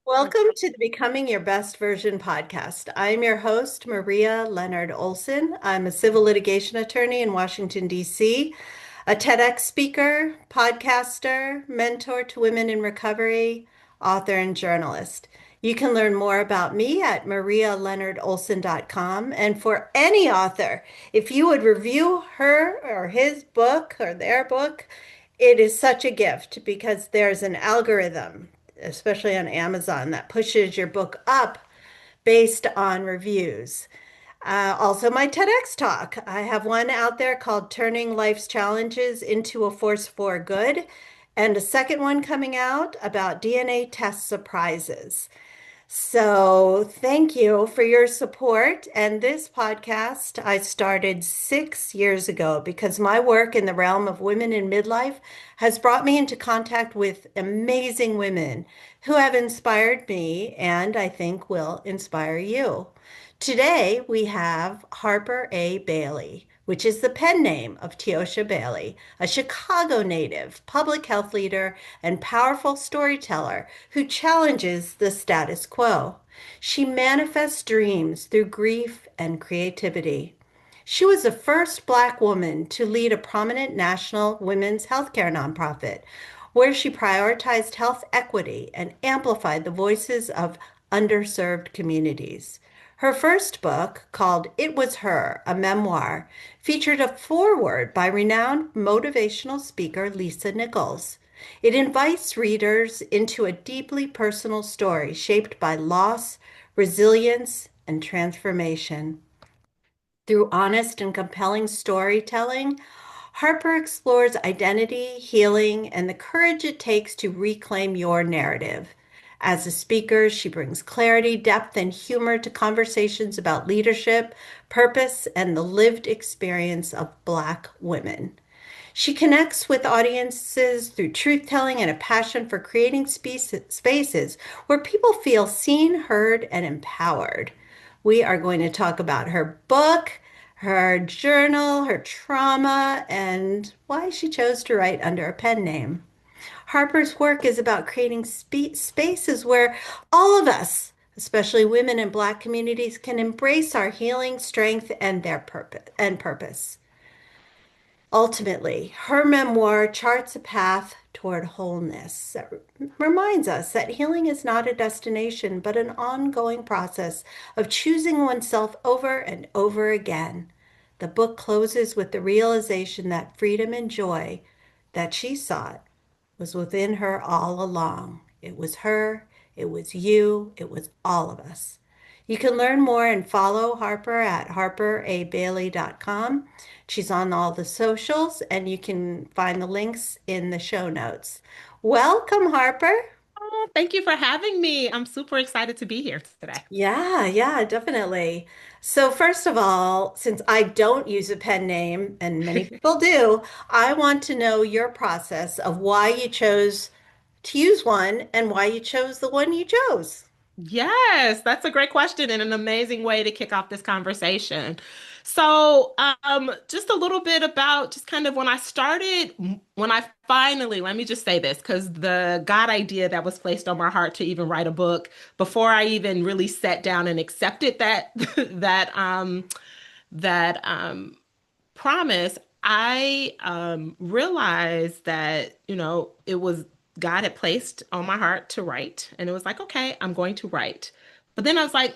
Welcome to the Becoming Your Best Version podcast. I'm your host, Maria Leonard Olson. I'm a civil litigation attorney in Washington, D.C., a TEDx speaker, podcaster, mentor to women in recovery, author, and journalist. You can learn more about me at marialeonardolson.com. And for any author, if you would review her or his book or their book, it is such a gift because there's an algorithm, especially on Amazon, that pushes your book up based on reviews. Also, my TEDx talk. I have one out there called Turning Life's Challenges into a Force for Good, and a second one coming out about DNA test surprises. So, thank you for your support. And this podcast I started 6 years ago because my work in the realm of women in midlife has brought me into contact with amazing women who have inspired me and I think will inspire you. Today we have Harper A. Bailey, which is the pen name of Tiosha Bailey, a Chicago native, public health leader, and powerful storyteller who challenges the status quo. She manifests dreams through grief and creativity. She was the first Black woman to lead a prominent national women's healthcare nonprofit, where she prioritized health equity and amplified the voices of underserved communities. Her first book, called It Was Her, a memoir, featured a foreword by renowned motivational speaker Lisa Nichols. It invites readers into a deeply personal story shaped by loss, resilience, and transformation. Through honest and compelling storytelling, Harper explores identity, healing, and the courage it takes to reclaim your narrative. As a speaker, she brings clarity, depth, and humor to conversations about leadership, purpose, and the lived experience of Black women. She connects with audiences through truth telling and a passion for creating spaces where people feel seen, heard, and empowered. We are going to talk about her book, her journal, her trauma, and why she chose to write under a pen name. Harper's work is about creating spaces where all of us, especially women in Black communities, can embrace our healing, strength, and their purpose. Ultimately, her memoir charts a path toward wholeness that reminds us that healing is not a destination, but an ongoing process of choosing oneself over and over again. The book closes with the realization that freedom and joy that she sought was within her all along. It was her, it was you, it was all of us. You can learn more and follow Harper at harperabailey.com. She's on all the socials, and you can find the links in the show notes. Welcome, Harper. Oh, thank you for having me. I'm super excited to be here today. Yeah, definitely. So, first of all, since I don't use a pen name, and many people do, I want to know your process of why you chose to use one and why you chose the one you chose. Yes, that's a great question and an amazing way to kick off this conversation. So, just a little bit about just kind of when I started, when I finally, let me just say this, because the God idea that was placed on my heart to even write a book before I even really sat down and accepted that that promise, I realized that, it was God had placed on my heart to write. And it was like, okay, I'm going to write. But then I was like,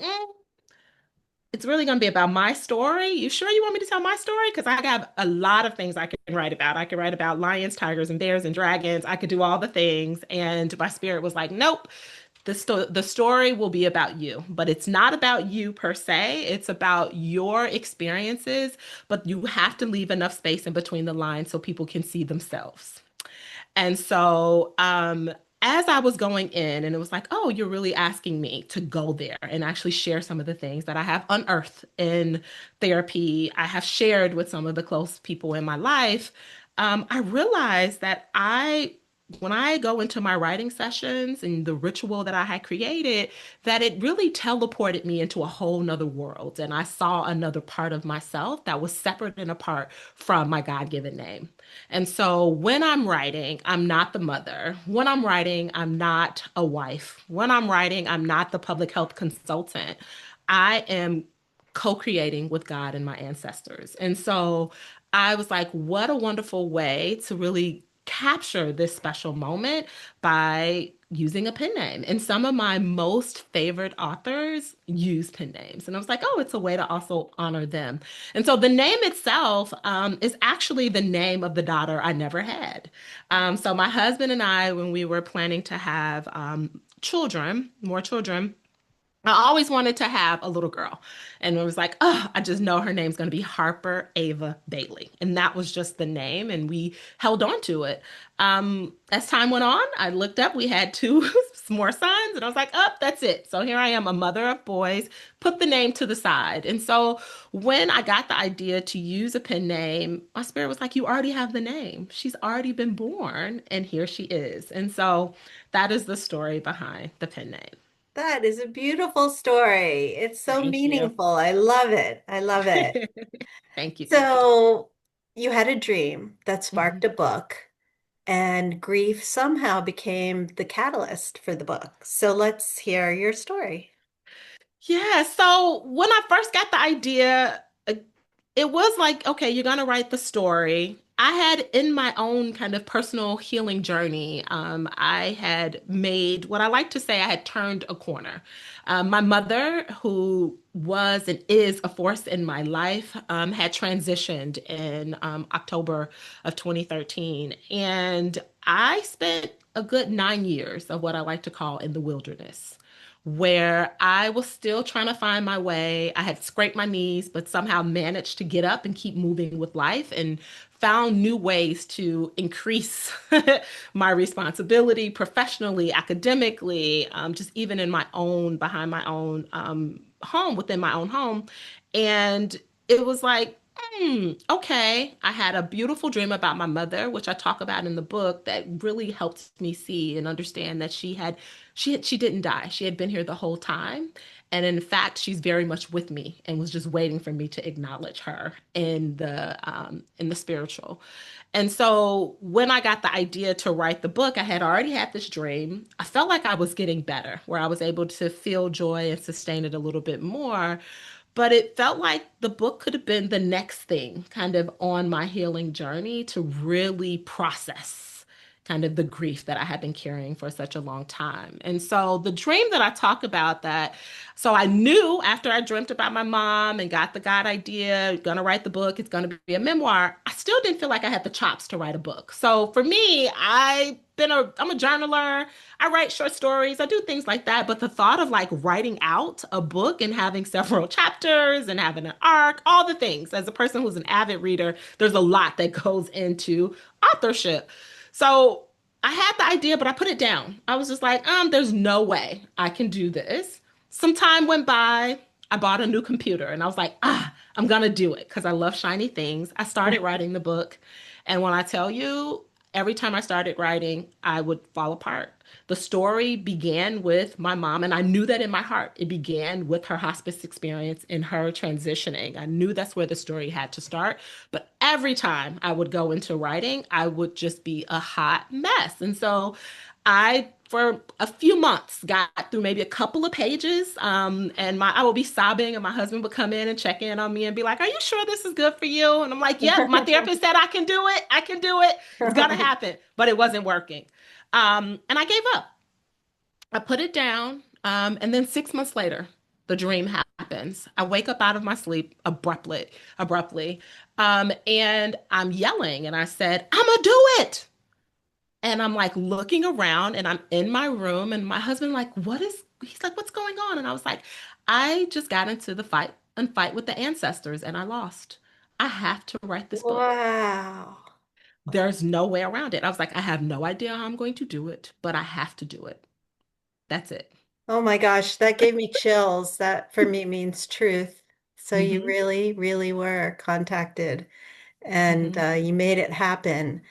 it's really going to be about my story. You sure you want me to tell my story? Because I have a lot of things I can write about. I can write about lions, tigers, and bears and dragons. I could do all the things. And my spirit was like, nope, the story will be about you, but it's not about you per se. It's about your experiences, but you have to leave enough space in between the lines so people can see themselves. And so, as I was going in, and it was like, oh, you're really asking me to go there and actually share some of the things that I have unearthed in therapy, I have shared with some of the close people in my life. I realized that I when I go into my writing sessions and the ritual that I had created, that it really teleported me into a whole nother world. And I saw another part of myself that was separate and apart from my God-given name. And so when I'm writing, I'm not the mother. When I'm writing, I'm not a wife. When I'm writing, I'm not the public health consultant. I am co-creating with God and my ancestors. And so I was like, what a wonderful way to really capture this special moment by using a pen name. And some of my most favorite authors use pen names. And I was like, oh, it's a way to also honor them. And so the name itself is actually the name of the daughter I never had. So my husband and I, when we were planning to have children, more children, I always wanted to have a little girl. And it was like, oh, I just know her name's going to be Harper Ava Bailey. And that was just the name. And we held on to it. As time went on, I looked up, we had two more sons. And I was like, oh, that's it. So here I am, a mother of boys, put the name to the side. And so when I got the idea to use a pen name, my spirit was like, you already have the name. She's already been born. And here she is. And so that is the story behind the pen name. That is a beautiful story. It's so Thank you. meaningful. I love it. I love it. Thank you. Thank you. So you had a dream that sparked Mhm. a book, and grief somehow became the catalyst for the book. So let's hear your story. Yeah. So when I first got the idea, it was like, okay, you're going to write the story. I had in my own kind of personal healing journey, I had made what I like to say I had turned a corner. My mother, who was and is a force in my life, had transitioned in October of 2013. And I spent a good 9 years of what I like to call in the wilderness, where I was still trying to find my way. I had scraped my knees, but somehow managed to get up and keep moving with life and found new ways to increase my responsibility professionally, academically, just even in my own, behind my own home, within my own home. And it was like, okay. I had a beautiful dream about my mother, which I talk about in the book, that really helped me see and understand that she didn't die. She had been here the whole time. And in fact, she's very much with me and was just waiting for me to acknowledge her in the spiritual. And so when I got the idea to write the book, I had already had this dream. I felt like I was getting better, where I was able to feel joy and sustain it a little bit more. But it felt like the book could have been the next thing kind of on my healing journey to really process kind of the grief that I had been carrying for such a long time. And so the dream that I talk about, that so I knew after I dreamt about my mom and got the God idea, gonna write the book, it's gonna be a memoir, I still didn't feel like I had the chops to write a book. So for me, I'm a journaler. I write short stories. I do things like that. But the thought of like writing out a book and having several chapters and having an arc, all the things, as a person who's an avid reader, there's a lot that goes into authorship. So I had the idea, but I put it down. I was just like, there's no way I can do this. Some time went by. I bought a new computer and I was like, I'm gonna do it because I love shiny things. I started writing the book. And when I tell you, every time I started writing, I would fall apart. The story began with my mom, and I knew that in my heart. It began with her hospice experience and her transitioning. I knew that's where the story had to start. But every time I would go into writing, I would just be a hot mess. And so for a few months, got through maybe a couple of pages, and I would be sobbing, and my husband would come in and check in on me and be like, "Are you sure this is good for you?" And I'm like, "Yep, my therapist said I can do it. I can do it. It's gonna happen." But it wasn't working, and I gave up. I put it down, and then 6 months later, the dream happens. I wake up out of my sleep abruptly, and I'm yelling, and I said, "I'm gonna do it." And I'm like looking around and I'm in my room and my husband like, he's like, "What's going on?" And I was like, I just got into the fight with the ancestors and I lost. I have to write this book. Wow. There's no way around it. I was like, I have no idea how I'm going to do it, but I have to do it. That's it. Oh my gosh, that gave me chills. That for me means truth. So you Hmm. really, really were contacted and Hmm. you made it happen.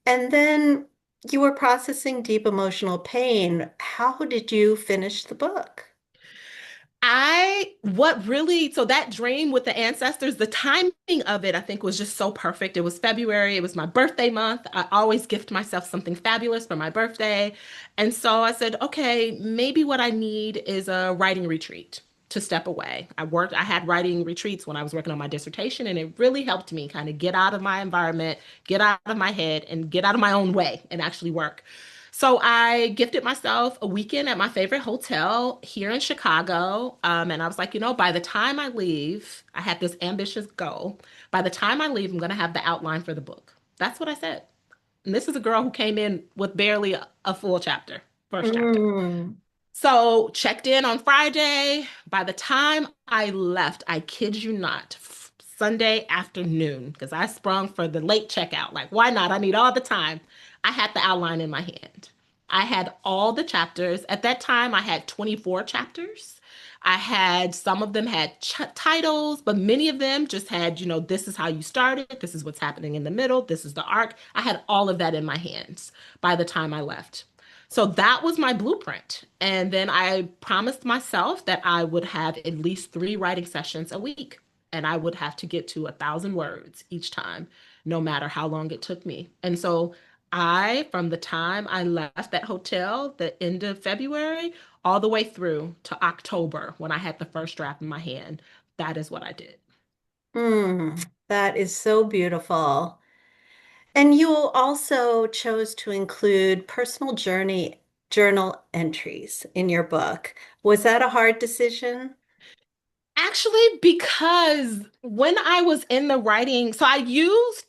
And then You were processing deep emotional pain. How did you finish the book? What really, so that dream with the ancestors, the timing of it, I think was just so perfect. It was February, it was my birthday month. I always gift myself something fabulous for my birthday. And so I said, okay, maybe what I need is a writing retreat to step away. I had writing retreats when I was working on my dissertation, and it really helped me kind of get out of my environment, get out of my head, and get out of my own way and actually work. So I gifted myself a weekend at my favorite hotel here in Chicago. And I was like, by the time I leave, I had this ambitious goal. By the time I leave, I'm going to have the outline for the book. That's what I said. And this is a girl who came in with barely a full chapter, first chapter. Mm. So checked in on Friday. By the time I left, I kid you not, Sunday afternoon, because I sprung for the late checkout. Like, why not? I need all the time. I had the outline in my hand. I had all the chapters. At that time, I had 24 chapters. I had some of them had titles, but many of them just had, this is how you started. This is what's happening in the middle. This is the arc. I had all of that in my hands by the time I left. So that was my blueprint. And then I promised myself that I would have at least 3 writing sessions a week. And I would have to get to 1,000 words each time, no matter how long it took me. And so from the time I left that hotel, the end of February, all the way through to October, when I had the first draft in my hand, that is what I did. Mm. That is so beautiful. And you also chose to include personal journey journal entries in your book. Was that a hard decision? Actually, because when I was in the writing, so I used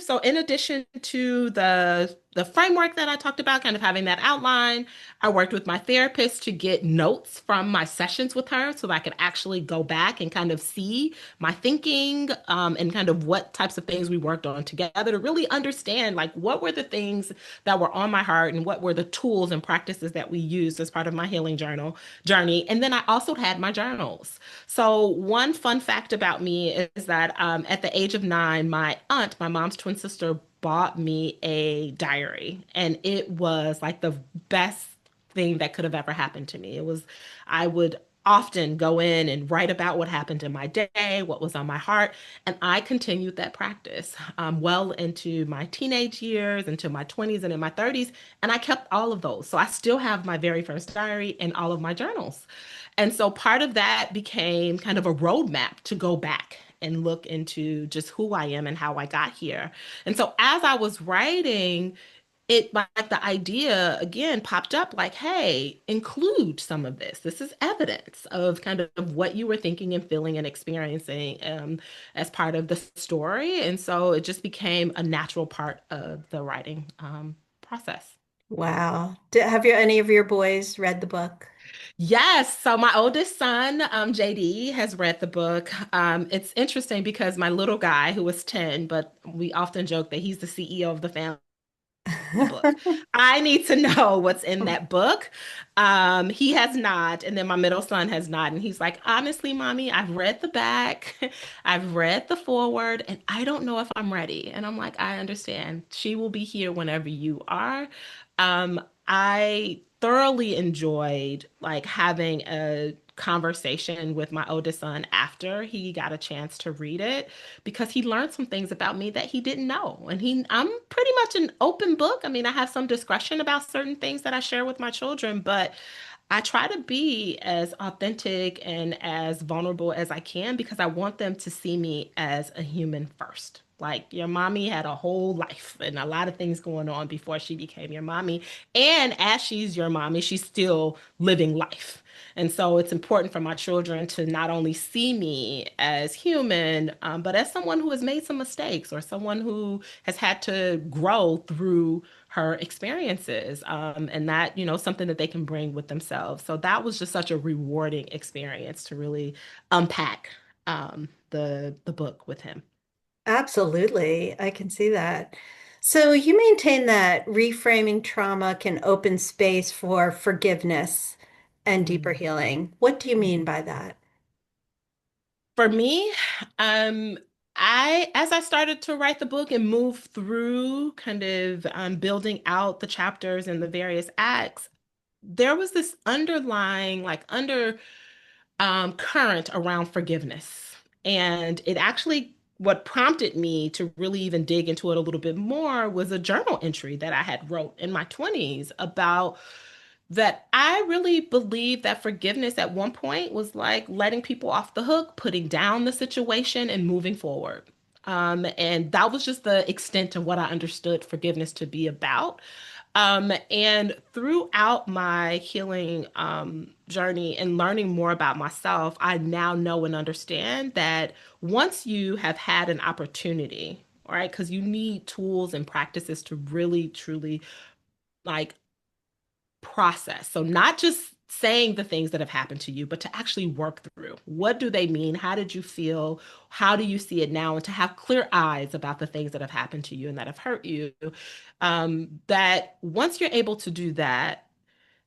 so in addition to the framework that I talked about, kind of having that outline, I worked with my therapist to get notes from my sessions with her so that I could actually go back and kind of see my thinking, and kind of what types of things we worked on together to really understand like what were the things that were on my heart and what were the tools and practices that we used as part of my healing journey. And then I also had my journals. So, one fun fact about me is that at the age of 9, my aunt, my mom's twin sister, bought me a diary, and it was like the best thing that could have ever happened to me. I would often go in and write about what happened in my day, what was on my heart, and I continued that practice well into my teenage years, into my 20s and in my 30s, and I kept all of those. So I still have my very first diary and all of my journals. And so part of that became kind of a roadmap to go back and look into just who I am and how I got here. And so as I was writing, it like the idea again popped up like, hey, include some of this. This is evidence of kind of what you were thinking and feeling and experiencing as part of the story. And so it just became a natural part of the writing process. Wow. Have any of your boys read the book? Yes. So my oldest son, JD, has read the book. It's interesting because my little guy, who was 10, but we often joke that he's the CEO of the family book. I need to know what's in that book. He has not, and then my middle son has not. And he's like, honestly, mommy, I've read the back, I've read the foreword, and I don't know if I'm ready. And I'm like, I understand. She will be here whenever you are. I thoroughly enjoyed like having a conversation with my oldest son after he got a chance to read it because he learned some things about me that he didn't know. And I'm pretty much an open book. I mean, I have some discretion about certain things that I share with my children, but I try to be as authentic and as vulnerable as I can because I want them to see me as a human first. Like your mommy had a whole life and a lot of things going on before she became your mommy. And as she's your mommy, she's still living life. And so it's important for my children to not only see me as human, but as someone who has made some mistakes or someone who has had to grow through her experiences, and that, something that they can bring with themselves. So that was just such a rewarding experience to really unpack the book with him. Absolutely. I can see that. So you maintain that reframing trauma can open space for forgiveness and deeper Mm. healing. What do you mean by that? For me, um, as I started to write the book and move through kind of building out the chapters and the various acts, there was this underlying, current around forgiveness. And it actually, what prompted me to really even dig into it a little bit more was a journal entry that I had wrote in my 20s about that I really believe that forgiveness at one point was like letting people off the hook, putting down the situation and moving forward. And that was just the extent of what I understood forgiveness to be about. And throughout my healing journey and learning more about myself, I now know and understand that once you have had an opportunity, all right, because you need tools and practices to really, truly like process. So not just saying the things that have happened to you, but to actually work through. What do they mean? How did you feel? How do you see it now? And to have clear eyes about the things that have happened to you and that have hurt you. That once you're able to do that,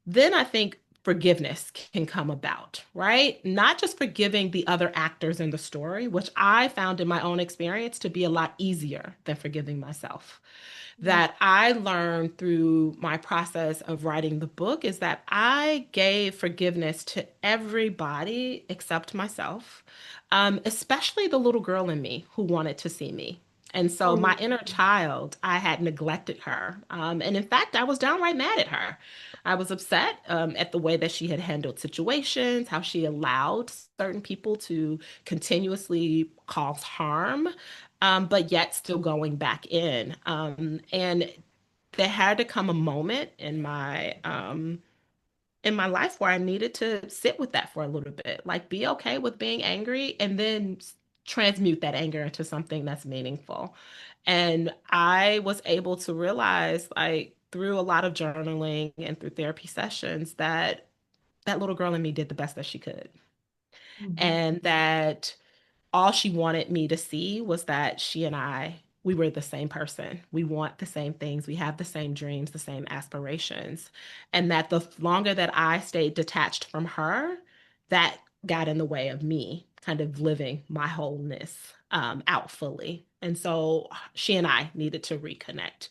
then I think forgiveness can come about, right? Not just forgiving the other actors in the story, which I found in my own experience to be a lot easier than forgiving myself that I learned through my process of writing the book is that I gave forgiveness to everybody except myself, especially the little girl in me who wanted to see me. And so my Mm. inner child, I had neglected her. And in fact, I was downright mad at her. I was upset at the way that she had handled situations, how she allowed certain people to continuously cause harm, but yet still going back in. And there had to come a moment in my life where I needed to sit with that for a little bit, like be okay with being angry and then transmute that anger into something that's meaningful. And I was able to realize, like, through a lot of journaling and through therapy sessions, that that little girl in me did the best that she could. Mhm. And that all she wanted me to see was that we were the same person. We want the same things. We have the same dreams, the same aspirations. And that the longer that I stayed detached from her, that got in the way of me kind of living my wholeness out fully. And so she and I needed to reconnect.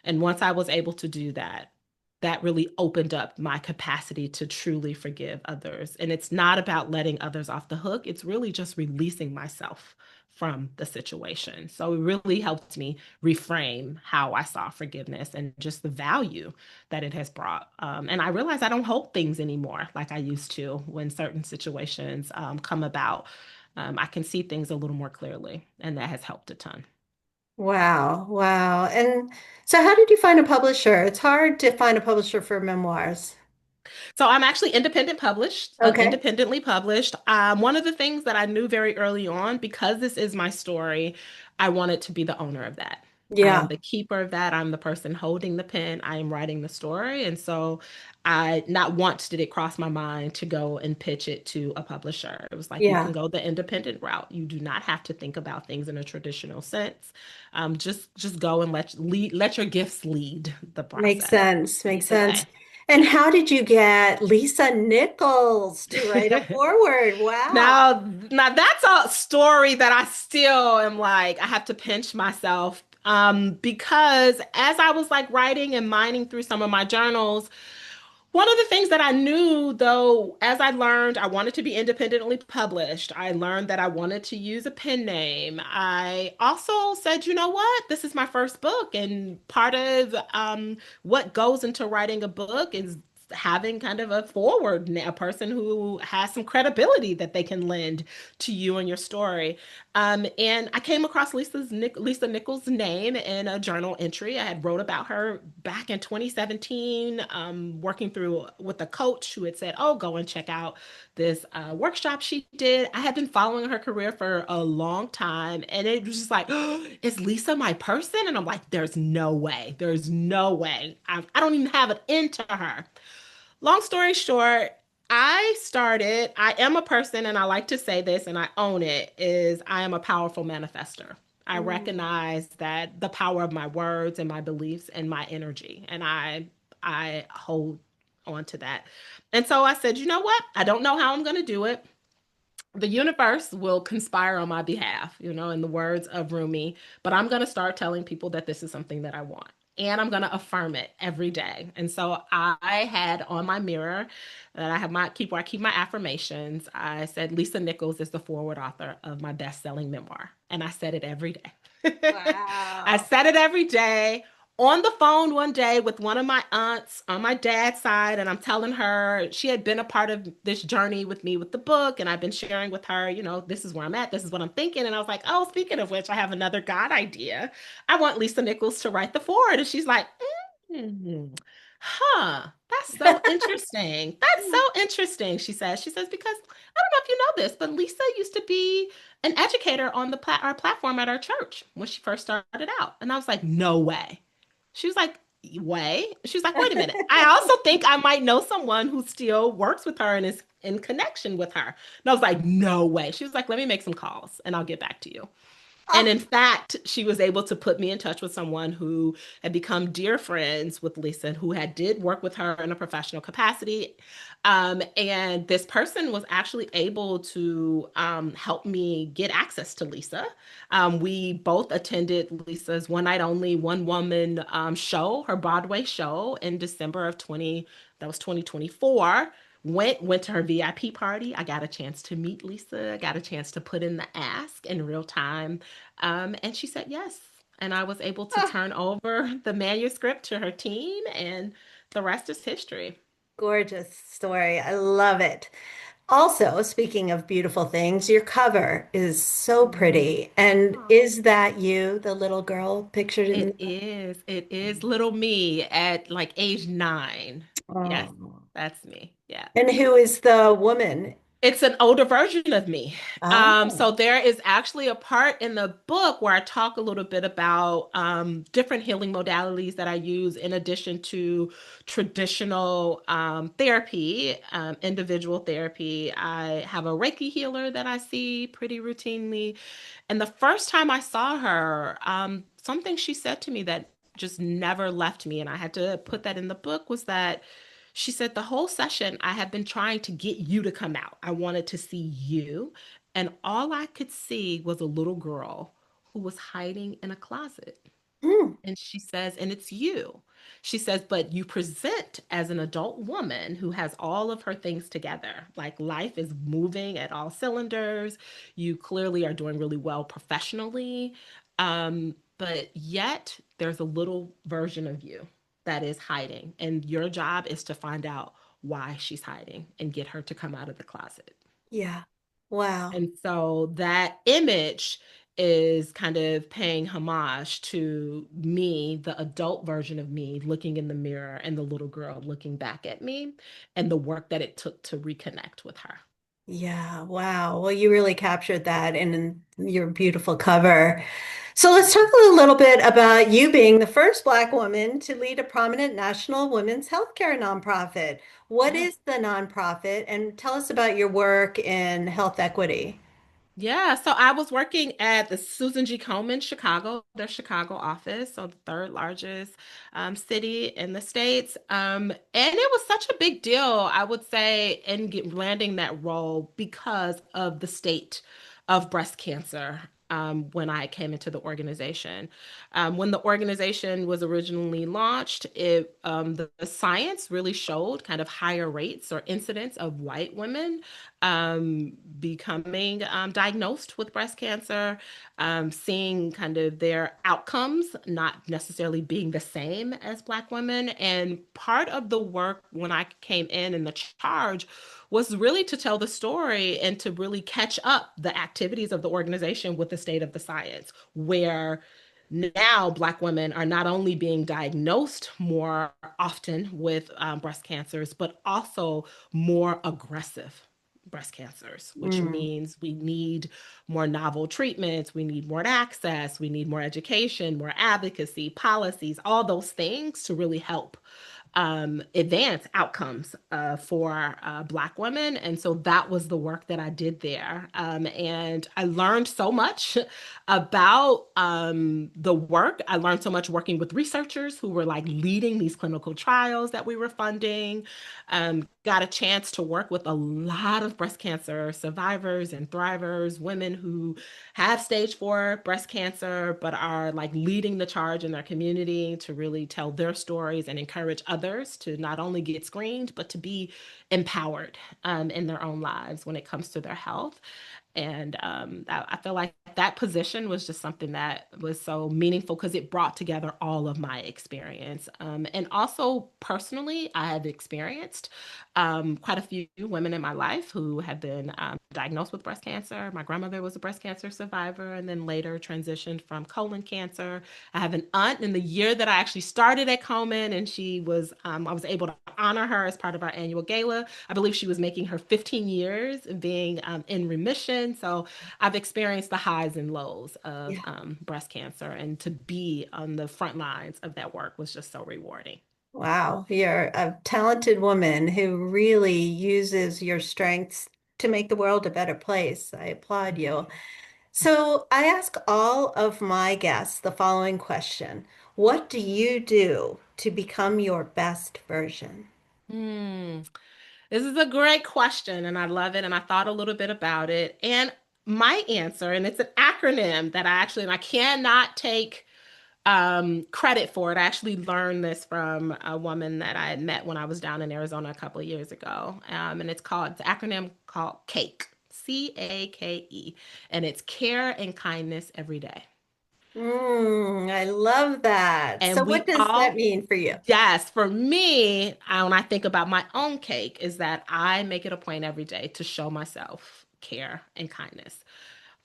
And once I was able to do that, that really opened up my capacity to truly forgive others. And it's not about letting others off the hook, it's really just releasing myself from the situation. So it really helped me reframe how I saw forgiveness and just the value that it has brought. And I realized I don't hold things anymore like I used to when certain situations come about. I can see things a little more clearly, and that has helped a ton. Wow, wow. And so how did you find a publisher? It's hard to find a publisher for memoirs. So I'm actually Okay. independently published. One of the things that I knew very early on, because this is my story, I wanted to be the owner of that. I am Yeah, the keeper of that. I'm the person holding the pen. I am writing the story. And so I not once did it cross my mind to go and pitch it to a publisher. It was like you can yeah. go the independent route. You do not have to think about things in a traditional sense. Just go and let your gifts lead the Makes process, sense. lead Makes the sense. way. And how did you get Lisa Nichols to write a foreword? Wow. Now that's a story that I still am like, I have to pinch myself. Because as I was like writing and mining through some of my journals, one of the things that I knew, though, as I learned, I wanted to be independently published. I learned that I wanted to use a pen name. I also said, you know what? This is my first book. And part of what goes into writing a book is having kind of a forward, a person who has some credibility that they can lend to you and your story. And I came across Lisa Nichols' name in a journal entry. I had wrote about her back in 2017, working through with a coach who had said, "Oh, go and check out this workshop she did." I had been following her career for a long time, and it was just like, oh, "Is Lisa my person?" And I'm like, "There's no way. There's no way. I don't even have an into her." Long story short, I am a person, and I like to say this, and I own it, is I am a powerful manifester. I Mm. recognize that the power of my words and my beliefs and my energy, and I hold on to that. And so I said, you know what? I don't know how I'm going to do it. the universe will conspire on my behalf, in the words of Rumi. But I'm going to start telling people that this is something that I want. And I'm going to affirm it every day. And so I had on my mirror that I have where I keep my affirmations. I said Lisa Nichols is the foreword author of my best-selling memoir. And I said it every day. I Wow. said it every day on the phone one day with one of my aunts on my dad's side, and I'm telling her she had been a part of this journey with me with the book, and I've been sharing with her, this is where I'm at, this is what I'm thinking. And I was like, oh, speaking of which, I have another God idea. I want Lisa Nichols to write the forward. And she's like, huh, that's so interesting. That's so interesting, she says, because I don't know if you know this, but Lisa used to be an educator on our platform at our church when she first started out. And I was like, no way. She was like, way? She was like, wait a minute. I also think I might know someone who still works with her and is in connection with her. And I was like, no way. She was like, let me make some calls and I'll get back to you. And Ah, in fact, she was able to put me in touch with someone who had become dear friends with Lisa, who did work with her in a professional capacity. And this person was actually able to help me get access to Lisa. We both attended Lisa's one night only, one woman show, her Broadway show in December of 2024. Went to her VIP party. I got a chance to meet Lisa. I got a chance to put in the ask in real time. And she said yes. And I was able to ah, turn over the manuscript to her team, and the rest is history. gorgeous story. I love it. Also, speaking of beautiful things, your cover is so Mm. pretty. And Oh. is that you, the little girl pictured in It the... is. It is little me at like age 9. Yes, Oh. that's me. Yeah. And who is the woman? It's an older version of me. So Oh. there is actually a part in the book where I talk a little bit about different healing modalities that I use in addition to traditional therapy, individual therapy. I have a Reiki healer that I see pretty routinely. And the first time I saw her, something she said to me that just never left me, and I had to put that in the book, was that she said, the whole session, I have been trying to get you to come out. I wanted to see you. And all I could see was a little girl who was hiding in a closet. Hmm. And she says, and it's you. She says, but you present as an adult woman who has all of her things together. Like life is moving at all cylinders. You clearly are doing really well professionally. But yet there's a little version of you that is hiding. And your job is to find out why she's hiding and get her to come out of the closet. Yeah. Wow. And so that image is kind of paying homage to me, the adult version of me, looking in the mirror and the little girl looking back at me and the work that it took to reconnect with her. Yeah. Wow. Well, you really captured that in your beautiful cover. So let's talk a little bit about you being the first Black woman to lead a prominent national women's healthcare nonprofit. What Yeah. is the nonprofit? And tell us about your work in health equity. Yeah, so I was working at the Susan G. Komen Chicago, their Chicago office, so the third largest city in the States. And it was such a big deal, I would say, in landing that role because of the state of breast cancer when I came into the organization. When the organization was originally launched, the science really showed kind of higher rates or incidence of white women becoming diagnosed with breast cancer, seeing kind of their outcomes not necessarily being the same as Black women. And part of the work when I came in the charge was really to tell the story and to really catch up the activities of the organization with the state of the science, where now Black women are not only being diagnosed more often with breast cancers, but also more aggressive breast cancers, which Mm, means we need more novel treatments, we need more access, we need more education, more advocacy, policies, all those things to really help advance outcomes for Black women. And so that was the work that I did there. And I learned so much about the work. I learned so much working with researchers who were like leading these clinical trials that we were funding. Got a chance to work with a lot of breast cancer survivors and thrivers, women who have stage 4 breast cancer, but are like leading the charge in their community to really tell their stories and encourage others to not only get screened, but to be empowered in their own lives when it comes to their health. And I feel like that position was just something that was so meaningful because it brought together all of my experience. And also, personally, I have experienced quite a few women in my life who have been diagnosed with breast cancer. My grandmother was a breast cancer survivor and then later transitioned from colon cancer. I have an aunt in the year that I actually started at Komen, and I was able to honor her as part of our annual gala. I believe she was making her 15 years and being in remission. So I've experienced the highs and lows of Yeah. breast cancer, and to be on the front lines of that work was just so rewarding. Wow, you're a talented woman who really uses your strengths to make the world a better place. I applaud you. So I ask all of my guests the following question. What do you do to become your best version? Hmm. This is a great question, and I love it. And I thought a little bit about it. And my answer, and it's an acronym that and I cannot take credit for it. I actually learned this from a woman that I had met when I was down in Arizona a couple of years ago. And it's an acronym called CAKE, CAKE, and it's care and kindness every day. I love that. So And what we does that all, mean for you? yes, for me, when I think about my own cake, is that I make it a point every day to show myself care and kindness.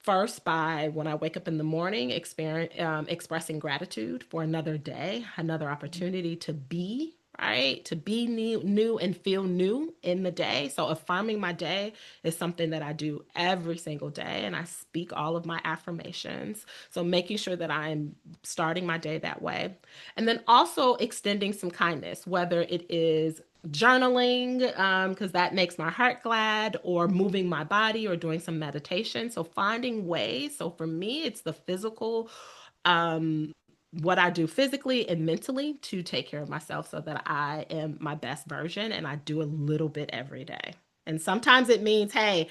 First, by when I wake up in the morning, expressing gratitude for another day, another opportunity to be, right? To be new and feel new in the day. So, affirming my day is something that I do every single day, and I speak all of my affirmations. So, making sure that I'm starting my day that way. And then also extending some kindness, whether it is journaling because that makes my heart glad, or moving my body, or doing some meditation. So finding ways. So for me, it's the physical, what I do physically and mentally to take care of myself so that I am my best version, and I do a little bit every day. And sometimes it means, hey,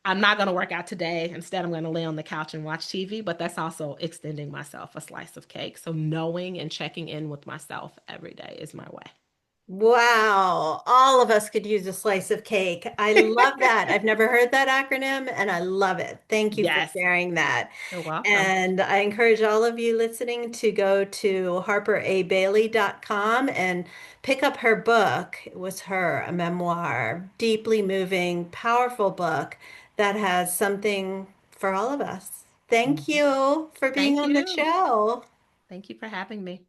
I'm not going to work out today. Instead, I'm going to lay on the couch and watch TV, but that's also extending myself a slice of cake. So knowing and checking in with myself every day is my Wow, all of us could use a slice of cake. I love way. that. I've never heard that acronym and I love it. Thank you for Yes. sharing that. You're welcome. And I encourage all of you listening to go to harperabailey.com and pick up her book. It was her, a memoir, deeply moving, powerful book that has something for all of us. Thank Mhm. you for being Thank on the you. show. Thank you for having me.